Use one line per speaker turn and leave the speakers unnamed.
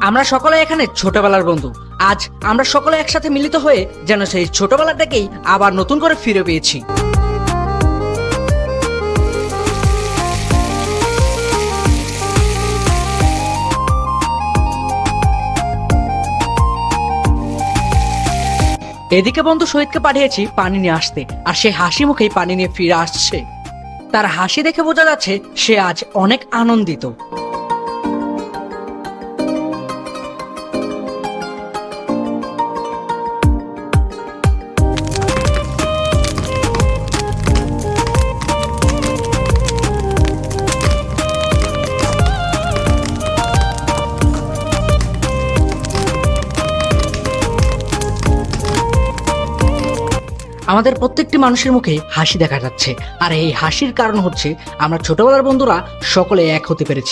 আমরা সকলে এখানে ছোটবেলার বন্ধু। আজ আমরা সকলে একসাথে মিলিত হয়ে যেন সেই ছোটবেলাটাকেই আবার নতুন করে ফিরে পেয়েছি। এদিকে বন্ধু শহীদকে পাঠিয়েছি পানি নিয়ে আসতে, আর সে হাসি মুখেই পানি নিয়ে ফিরে আসছে। তার হাসি দেখে বোঝা যাচ্ছে সে আজ অনেক আনন্দিত। আমাদের প্রত্যেকটি মানুষের মুখে হাসি দেখা যাচ্ছে, আর এই হাসির কারণ হচ্ছে আমরা ছোটবেলার বন্ধুরা সকলে এক হতে পেরেছি।